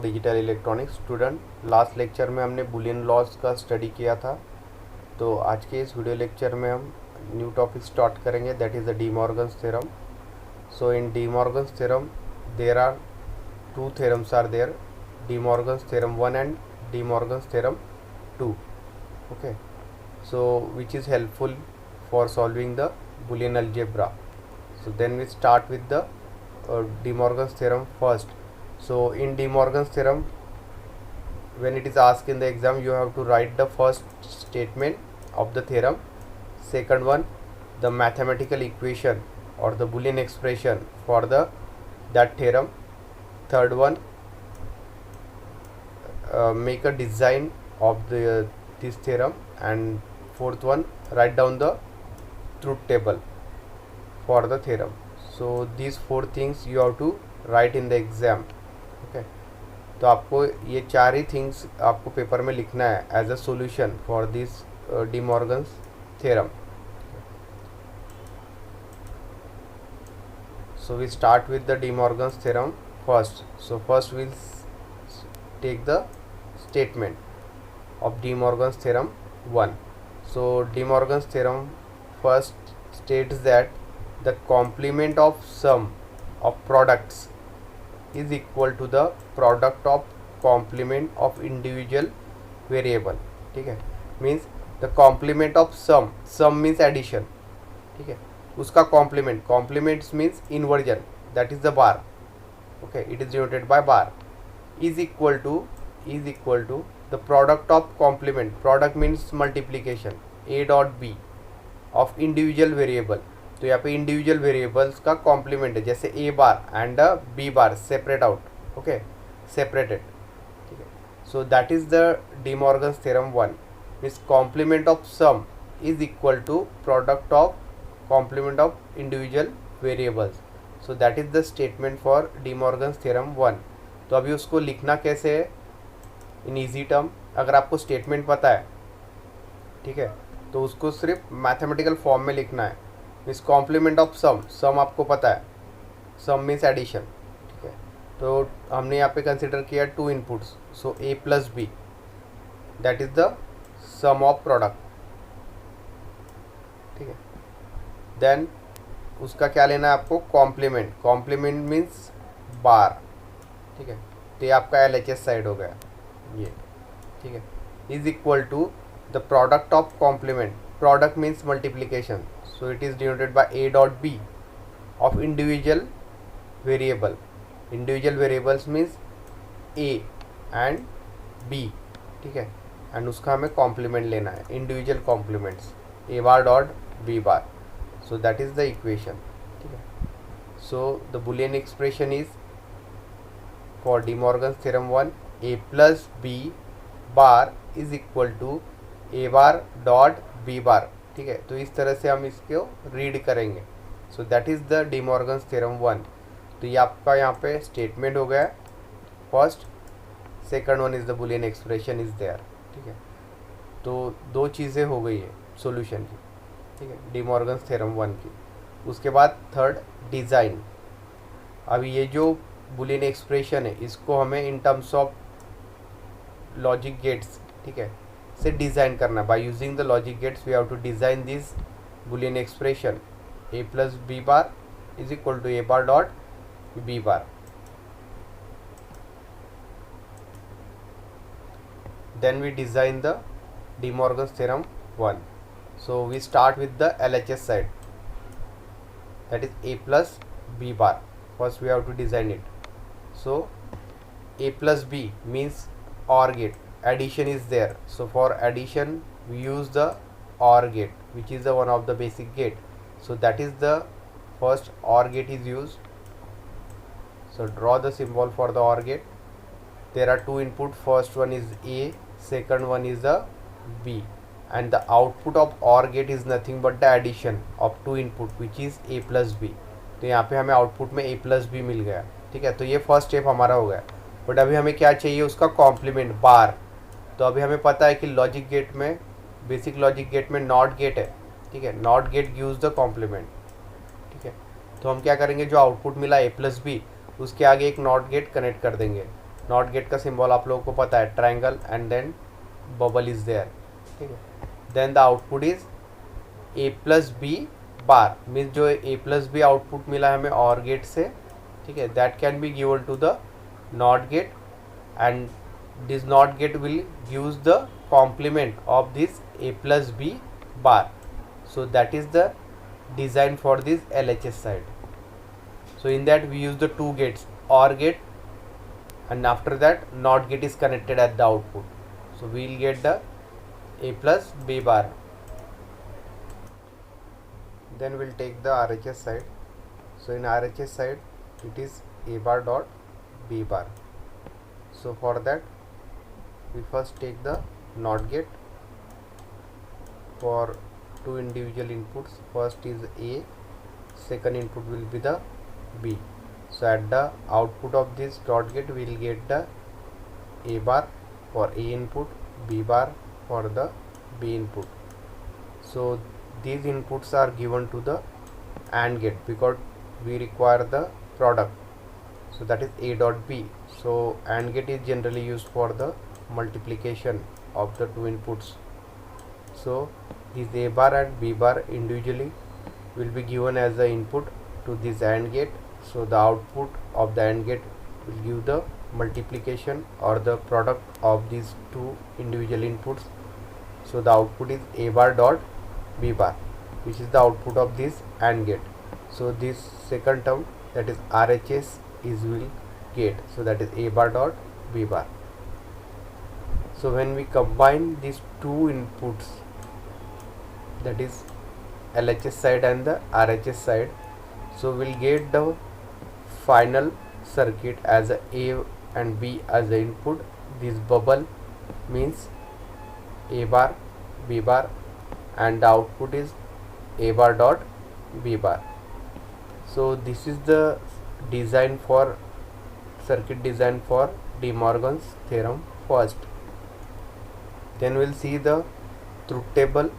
Digital electronics student, last lecture में हमने Boolean laws का स्टडी किया था। तो आज के इस वीडियो लेक्चर में हम न्यू टॉपिक स्टार्ट करेंगे, that is the De Morgan's theorem. So in De Morgan's theorem there are two theorems are there, De Morgan's theorem 1 and De Morgan's theorem 2. Okay, so which is helpful for solving the Boolean algebra. So then we start with the De Morgan's theorem first. So in De Morgan's theorem, when it is asked in the exam, you have to write the first statement of the theorem. Second one, the mathematical equation or the Boolean expression for that theorem. Third one, make a design of this theorem, and fourth one, write down the truth table for the theorem. So these four things you have to write in the exam. Okay, तो आपको ये चार ही things आपको paper में लिखना है as a solution for this De Morgan's theorem. So we start with the De Morgan's theorem first. So first we'll take the statement of De Morgan's theorem 1. So De Morgan's theorem first states that the complement of sum of products is equal to the product of complement of individual variable. ठीक है, means the complement of sum means addition. ठीक है, उसका complement, complements means inversion, that is the bar. Okay, it is denoted by bar. Is equal to the product of complement, product means multiplication, a dot b of individual variable. तो यहाँ पे individual variables का complement है, जैसे a bar and b bar separate out. Okay, separated. ठीक है, so that is the De Morgan's theorem 1, means complement of sum is equal to product of complement of individual variables. So that is the statement for De Morgan's theorem 1. तो अभी उसको लिखना कैसे है इन easy term. अगर आपको statement पता है, ठीक है, तो उसको सिर्फ मैथमेटिकल फॉर्म में लिखना है. मीन्स कॉम्प्लीमेंट ऑफ सम आपको पता है, सम मीन्स एडिशन. ठीक है, तो हमने यहाँ पे कंसिडर किया two inputs. So a plus b, that is the sum of product. ठीक है, देन उसका क्या लेना है आपको, कॉम्प्लीमेंट. कॉम्प्लीमेंट मीन्स बार. ठीक है, तो ये आपका LHS साइड हो गया ये. ठीक है, is equal to the product of complement. Product means multiplication, so it is denoted by a dot b of individual variable. Individual variables means a and b. ठीक है, एंड उसका हमें कॉम्प्लीमेंट लेना है, individual complements, a bar dot b bar. So that is the equation. ठीक है, so the Boolean expression is for De Morgan's theorem 1, a plus b bar is equal to a bar dot b बार. ठीक है, तो इस तरह से हम इसको रीड करेंगे. So that is the De Morgan's theorem 1. तो ये आपका यहाँ पे स्टेटमेंट हो गया first. Second one is the Boolean expression is there. ठीक है, तो दो चीज़ें हो गई है सॉल्यूशन की. ठीक है, डी मॉर्गन्स थ्योरम 1 की. उसके बाद थर्ड, डिज़ाइन. अभी ये जो बुलियन एक्सप्रेशन है, इसको हमें in terms of logic gates, ठीक है, से डिज़ाइन करना. By using the logic gates we have to design this Boolean expression a plus B bar is equal to a bar dot b bar. Then we design the De Morgan's theorem 1. So we start with the LHS side, that is a plus b bar. First we have to design it. So a plus b means OR gate, addition is there. So for addition we use the OR gate, which is the one of the basic gate. So that is the first OR gate is used. So draw the symbol for the OR gate. There are two input, first one is a, second one is the b, and the output of OR gate is nothing but the addition of two input, which is a plus b. तो यहाँ पे हमें output में a plus B मिल गया. ठीक है, तो ये फर्स्ट स्टेप हमारा हो गया. बट अभी हमें क्या चाहिए, उसका कॉम्प्लीमेंट बार. तो अभी हमें पता है कि लॉजिक गेट में, बेसिक लॉजिक गेट में नॉट गेट है. ठीक है, not gate gives the complement. ठीक है, तो हम क्या करेंगे, जो आउटपुट मिला a प्लस बी, उसके आगे एक नॉट गेट कनेक्ट कर देंगे. नॉट गेट का सिंबल आप लोगों को पता है, triangle and then bubble is there, ठीक है। Then the output is a plus B bar, means जो ए प्लस बी आउटपुट मिला हमें और गेट से, ठीक है, that can be given to the not gate and this not gate will use the complement of this a plus B bar. So that is the design for this LHS side. So in that we use the two gates, OR gate and after that NOT gate is connected at the output. So we will get the A plus B bar. Then we will take the RHS side. So in RHS side it is A bar dot B bar. So for that we first take the NOT gate for two individual inputs. First is A, second input will be the B. So at the output of this dot gate we will get the A bar for A input, B bar for the B input. So these inputs are given to the AND gate because we require the product. So that is A dot B. So AND gate is generally used for the multiplication of the two inputs. So this A bar and B bar individually will be given as the input to this AND gate. So the output of the AND gate will give the multiplication or the product of these two individual inputs. So the output is A bar dot B bar, which is the output of this AND gate. So this second term, that is RHS, is will get. So that is A bar dot B bar. So when we combine these two inputs, that is LHS side and the RHS side, so we'll get the final circuit as a and B as the input. This bubble means A bar, B bar, and the output is A bar dot B bar. So this is the design for circuit design for De Morgan's theorem first. Then we'll see the truth table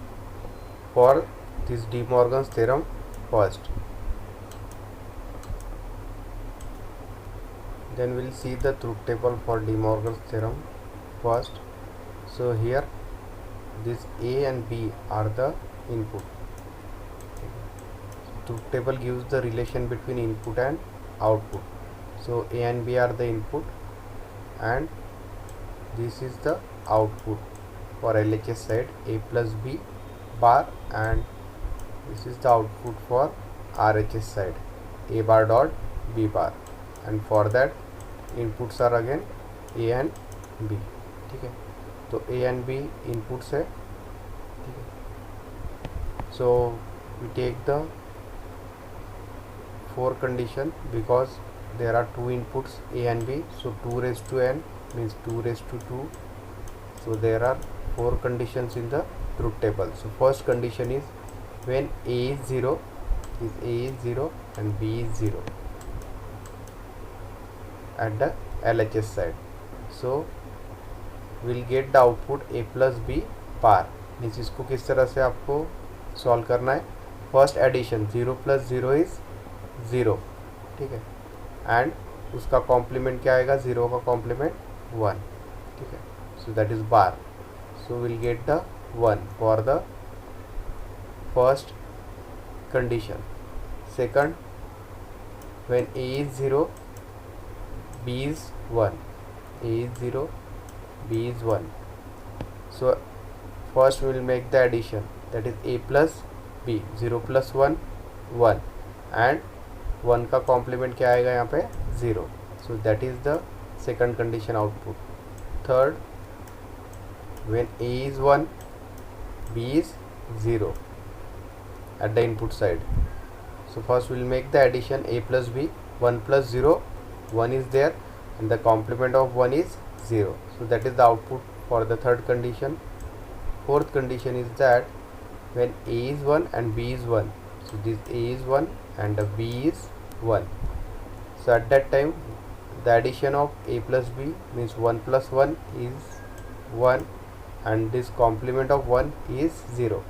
for this De Morgan's theorem first. Then we'll see the truth table for De Morgan's theorem first. So here this A and B are the input. Truth table gives the relation between input and output. So A and B are the input and this is the output for LHS side, A plus B bar, and this is the output for RHS side, A bar dot B bar, and for that inputs are again A and B. ठीक है, तो A and B inputs है, ठीक है. So we take the 4 condition because there are two inputs A and B, so 2 raised to n means 2 raised to 2. So there are 4 conditions in the truth table. So first condition is when A is 0, is A is 0 and B is 0 at the LHS side. So we'll get the output A plus B bar. Means इसको किस तरह से आपको solve करना है. First edition 0 plus 0 is 0, ठीक है, and उसका कॉम्प्लीमेंट क्या आएगा, 0 का कॉम्प्लीमेंट 1, ठीक है. So that is bar. So will get the 1 for the first condition. Second, when A is 0, B is 1. A is 0, B is 1. So first we will make the addition, that is A plus B. 0 plus 1 1 and 1 का complement क्या आएगा यहाँ पे 0. So that is the second condition output. Third, when A is 1, B is 0 at the input side. So first we will make the addition A plus B. 1 plus 0, 1 is there and the complement of 1 is 0. So that is the output for the third condition. Fourth condition is that when A is 1 and B is 1, so this A is 1 and the B is 1. So at that time the addition of A plus B means 1 plus 1 is 1 and this complement of 1 is 0.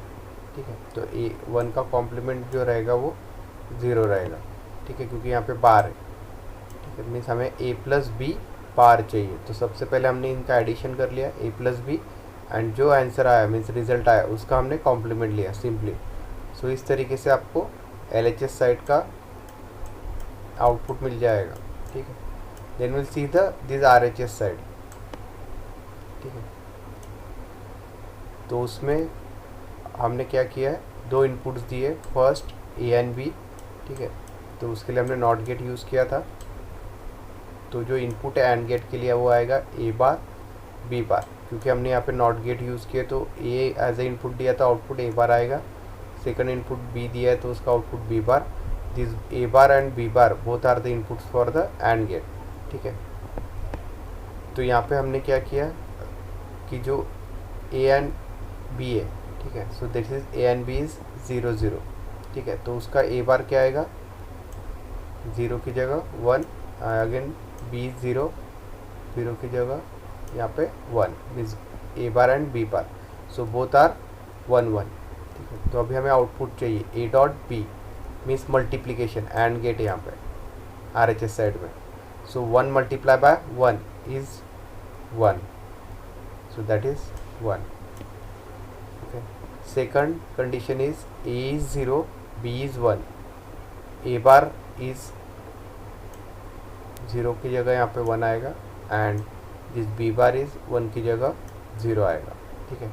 ठीक है, तो ए 1 का complement जो रहेगा वो 0 रहेगा, ठीक है, क्योंकि यहाँ पे बार है, ठीक है. मीन्स हमें A प्लस B बार चाहिए। तो सबसे पहले हमने इनका एडिशन कर लिया a प्लस बी, एंड जो आंसर आया मीन्स रिजल्ट आया उसका हमने कॉम्प्लीमेंट लिया सिंपली। सो इस तरीके से आपको LHS साइड का आउटपुट मिल जाएगा, ठीक है। Then will see this RHS side, ठीक है। तो उसमें हमने क्या किया है, दो इनपुट्स दिए, फर्स्ट A एंड B, ठीक है। तो उसके लिए हमने नॉट गेट यूज़ किया था। तो जो इनपुट है एंड गेट के लिए वो आएगा A बार B बार, क्योंकि हमने यहाँ पे नॉट गेट यूज़ किया तो A एज ए इनपुट दिया था, आउटपुट A बार आएगा। सेकंड इनपुट B दिया है तो उसका output B bar. This A bar and B bar both are the inputs for the and gate, ठीक है। तो यहाँ पे हमने क्या किया कि जो A एंड B है, ठीक है, so this is A and B is 0 0, ठीक है। तो उसका A बार क्या आएगा, 0 की जगह 1, अगेन B 0, 0 की जगह यहाँ पे 1, means A bar and B bar, so both are 1 1, ठीक है। तो अभी हमें आउटपुट चाहिए A dot B, means multiplication, and gate यहाँ पे RHS साइड में। So 1 multiply by 1 is 1, so that is 1, okay. Second condition is A is 0, B is 1. A bar is 0 की जगह यहाँ पे 1 आएगा, and this B bar is 1 की जगह 0 आएगा, ठीक है।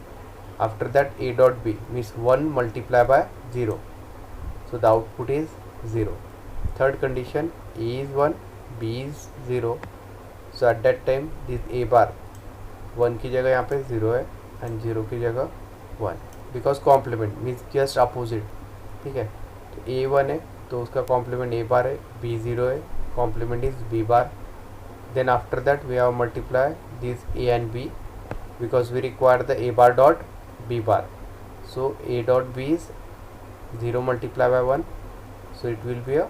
After that A dot B means 1 multiply bye 0, so the output is 0. Third condition A is 1, B is 0, so at that time this A बार 1 की जगह यहाँ पे 0 है एंड 0 की जगह 1, because complement means just opposite, ठीक है। तो A 1 है तो उसका कॉम्प्लीमेंट A बार है, B 0 है, complement is B bar. Then after that we have multiply this A and B because we require the A bar dot B bar, so A dot B is 0 multiply by 1, so it will be a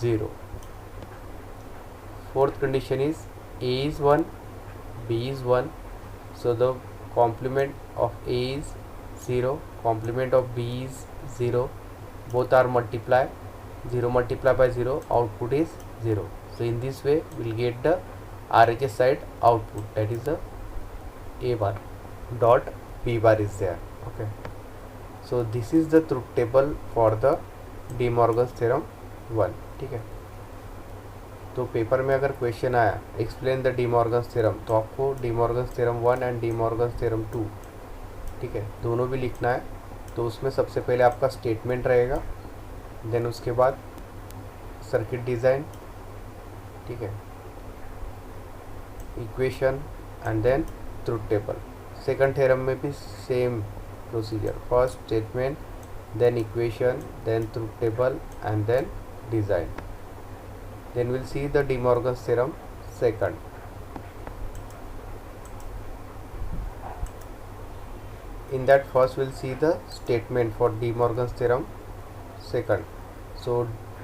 0. Fourth condition is A is 1, B is 1, so the complement of A is 0, complement of B is 0, both are multiply, 0 multiply by 0, output is 0. So in this way we'll get the RHS side output, that is the A bar dot B bar is there, okay. So this is the truth table for the De Morgan's theorem 1, ठीक है। तो paper में अगर question आया explain the De Morgan's theorem, तो आपको D Morgan's theorem 1 and De Morgan's theorem 2, ठीक है, दोनों भी लिखना है। तो उसमें सबसे पहले आपका स्टेटमेंट रहेगा, देन उसके बाद सर्किट डिज़ाइन, ठीक है, equation and then truth table. Second theorem में भी same procedure, first statement, then equation, then truth table and then design. Then we'll see the De Morgan's theorem second. In that first we'll see the statement for De Morgan's theorem second. So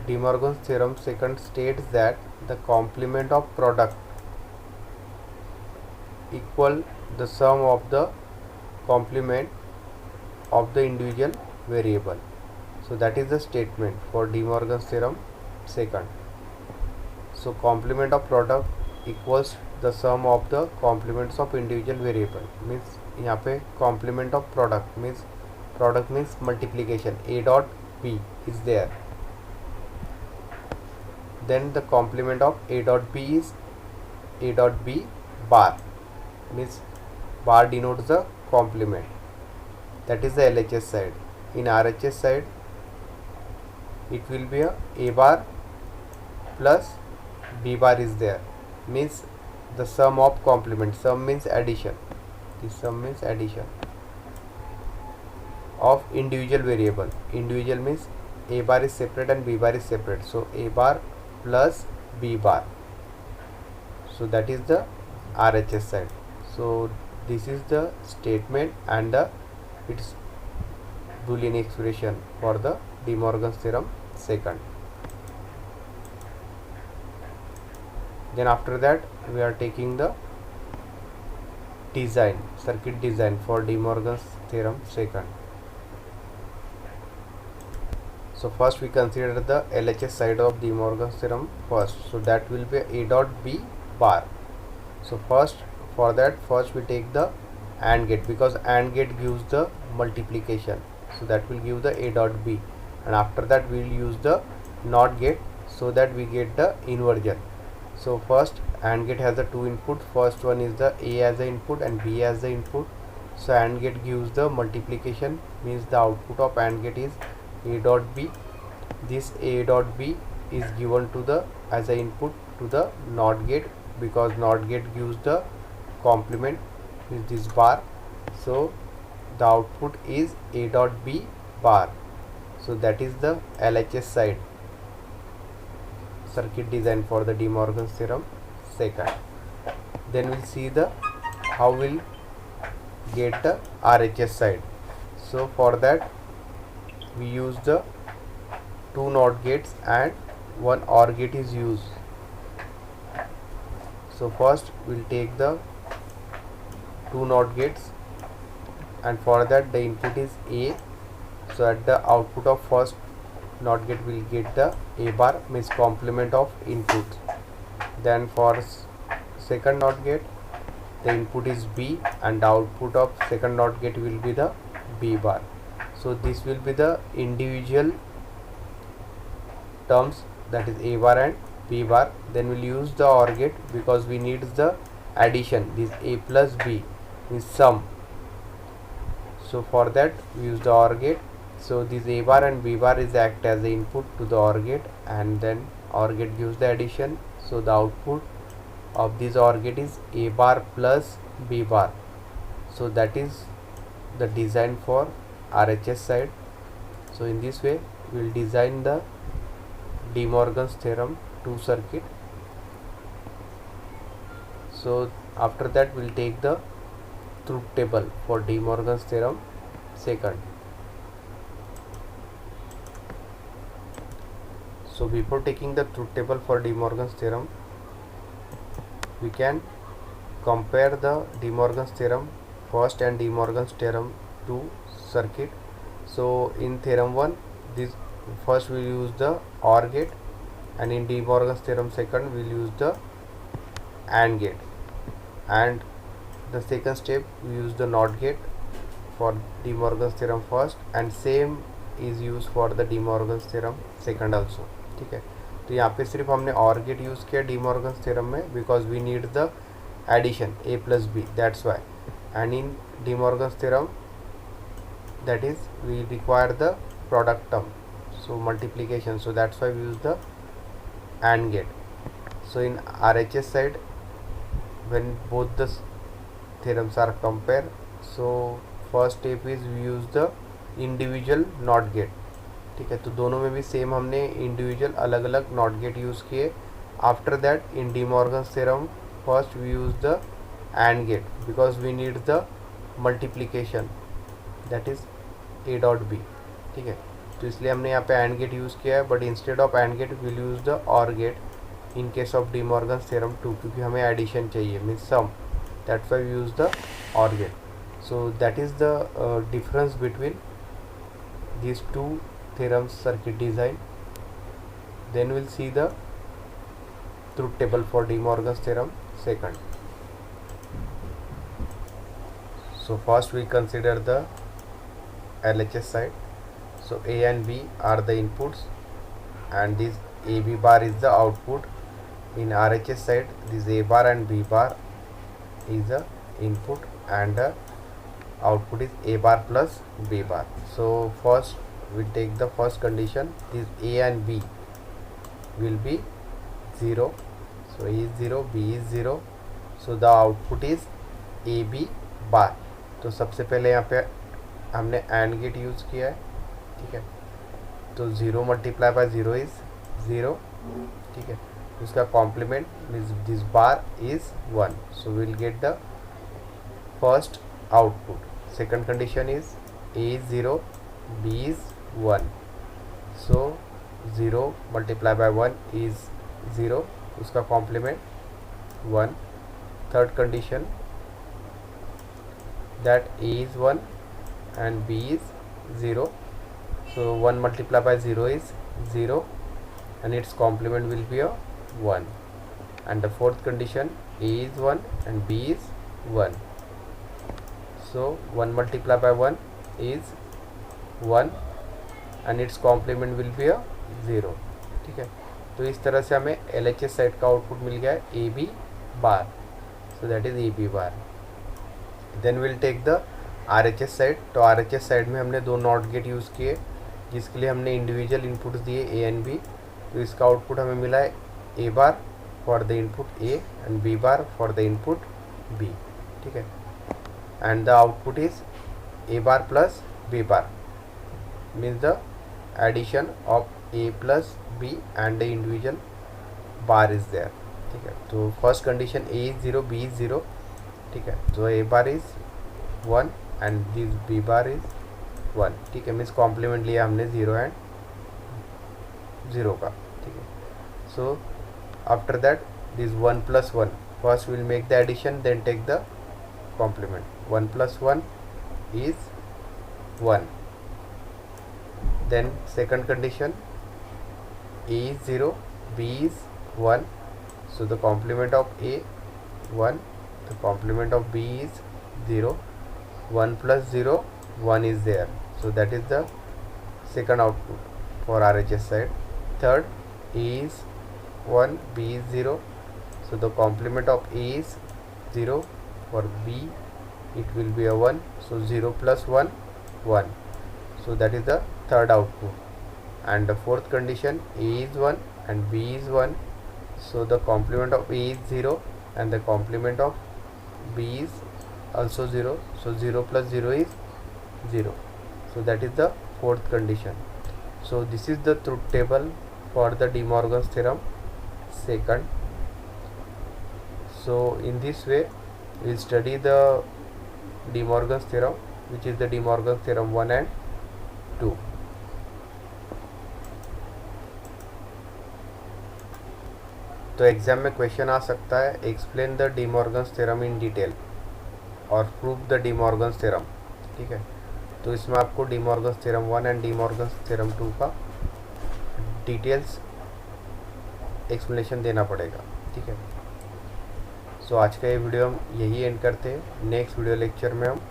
De Morgan's theorem second states that the complement of product equal the sum of the complement of the individual variable. So that is the statement for De Morgan's theorem second. So complement of product equals the sum of the complements of individual variable, means यहाँ पे complement of product means multiplication, A dot B is there, then the complement of A dot B is A dot B bar, means bar denotes the complement, that is the LHS side. In RHS side it will be a bar plus B bar is there, means the sum of complement, sum means addition, this sum means addition of individual variable. Individual means A bar is separate and B bar is separate, so A bar plus B bar, so that is the RHS side. So this is the statement and its Boolean expression for the De Morgan's theorem second. Then after that we are taking the design, circuit design for De Morgan's theorem second. So first we consider the LHS side of De Morgan's theorem first, so that will be A dot B bar, So first we take the AND gate, because AND gate gives the multiplication, so that will give the A dot B, and after that we will use the NOT gate so that we get the inversion. So first AND gate has the two input. First one is the A as the input and B as the input. So AND gate gives the multiplication, means the output of AND gate is A dot B. This A dot B is given to the as a input to the NOT gate, because NOT gate gives the complement with this bar. So the output is A dot B bar. So that is the LHS side circuit design for the De Morgan's theorem second. Then we'll see the how we'll get the RHS side. So for that we use the two NOT gates and one OR gate is used. So first we'll take the two NOT gates, and for that the input is A. So at the output of first NOT gate we'll get the A bar, means complement of input. Then for second NOT gate the input is B and the output of second NOT gate will be the B bar. So this will be the individual terms, that is A bar and B bar. Then we'll use the OR gate because we need the addition, this A plus B is sum. So for that we use the OR gate. So this A bar and B bar is act as the input to the OR gate, and then OR gate gives the addition. So the output of this OR gate is A bar plus B bar. So that is the design for RHS side. So in this way we will design the De Morgan's theorem 2 circuit. So after that we will take the truth table for De Morgan's theorem second. So before taking the truth table for De Morgan's theorem, we can compare the De Morgan's theorem first and De Morgan's theorem 2 circuit. So in theorem 1, this first we use the OR gate, and in De Morgan's theorem second we will use the AND gate, and the second step we use the NOT gate for De Morgan's theorem first, and same is used for the De Morgan's theorem second also. ठीक है, तो यहाँ पे सिर्फ हमने OR gate use किया De Morgan's theorem में, because we need the addition A plus B, that's why. And in De Morgan's theorem, that is we require the product term, so multiplication, so that's why we use the AND gate. So in RHS side, when both the theorems are compared, so first step is we use the individual NOT gate. ठीक है, तो दोनों में भी same हमने individual अलग अलग NOT gate use किए. After that in De Morgan's theorem first we use the AND gate because we need the multiplication, that is A dot B. ठीक है, तो इसलिए हमने यहाँ पे AND गेट यूज़ किया है, but instead of AND gate will use the OR gate in case of De Morgan's theorem 2, क्योंकि हमें एडिशन चाहिए, means sum, that's why we use the OR gate. So that is the difference between these two theorems circuit design. Then we'll see the truth table for De Morgan's theorem second. So first we consider the LHS side. So A and B are the inputs and this AB bar is the output. In RHS side, this A bar and B bar is the input and the output is A bar plus B bar. So first we take the first condition, this A and B will be 0. So A is 0, B is 0. So the output is AB bar. तो सबसे पहले यहाँ पे हमने AND gate use किया है. ठीक है, तो 0 मल्टीप्लाई बाय 0 इज़ 0. ठीक है, उसका complement means this bar is 1. So will get the first output. Second condition is A is 0, B is 1. So 0 multiplied by 1 is 0, उसका complement 1. Third condition that A is 1 and B is 0. So 1 multiplied by 0 is 0 and its complement will be a 1. And the fourth condition a is 1 and b is 1. So 1 multiplied by 1 is 1 and its complement will be a 0. ठीक है, तो इस तरह से हमें LHS side का output मिल गया है A B bar. So that is A B bar. Then will take the RHS side. तो RHS साइड में हमने दो नॉट गेट यूज़ किए जिसके लिए हमने इंडिविजुअल इनपुट्स दिए ए एंड बी. तो इसका आउटपुट हमें मिला है A bar for the input A and B bar for the input B. ठीक है, and the output is A bar plus B bar means the addition of A plus B and the individual bar is there. ठीक है, तो first condition A is 0 B is 0. ठीक है, तो A bar is 1 and this B bar is 1. ठीक है, means complement लिया हमने 0 एंड 0 का. ठीक है, so after that this 1 plus 1 first will make the addition then take the complement. 1 plus 1 is 1. Then second condition, a is 0 b is 1. So the complement of a 1, the complement of b is 0. 1 plus 0 1 is there, so that is the second output for RHS side. Third, a is 1 b is 0, so the complement of a is 0. For b it will be a 1, so 0 plus 1 1, so that is the third output. And the fourth condition, a is 1 and b is 1, so the complement of a is 0 and the complement of b is also 0, so 0 plus 0 is 0, so that is the fourth condition. So this is the truth table for the De Morgan's theorem second. So in this way we will study the De Morgan's theorem, which is the De Morgan's theorem 1 and 2. तो exam में question आ सकता है, explain the De Morgan's theorem इन detail और prove the De Morgan's theorem. ठीक है, तो इसमें आपको De Morgan's theorem 1 and De Morgan's theorem 2 का डिटेल्स एक्सप्लेनेशन देना पड़ेगा. ठीक है, सो आज का ये वीडियो हम यही एंड करते हैं. नेक्स्ट वीडियो लेक्चर में हम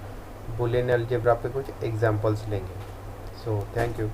बुलियन अलजेब्रा पे कुछ एग्जांपल्स लेंगे. So thank you.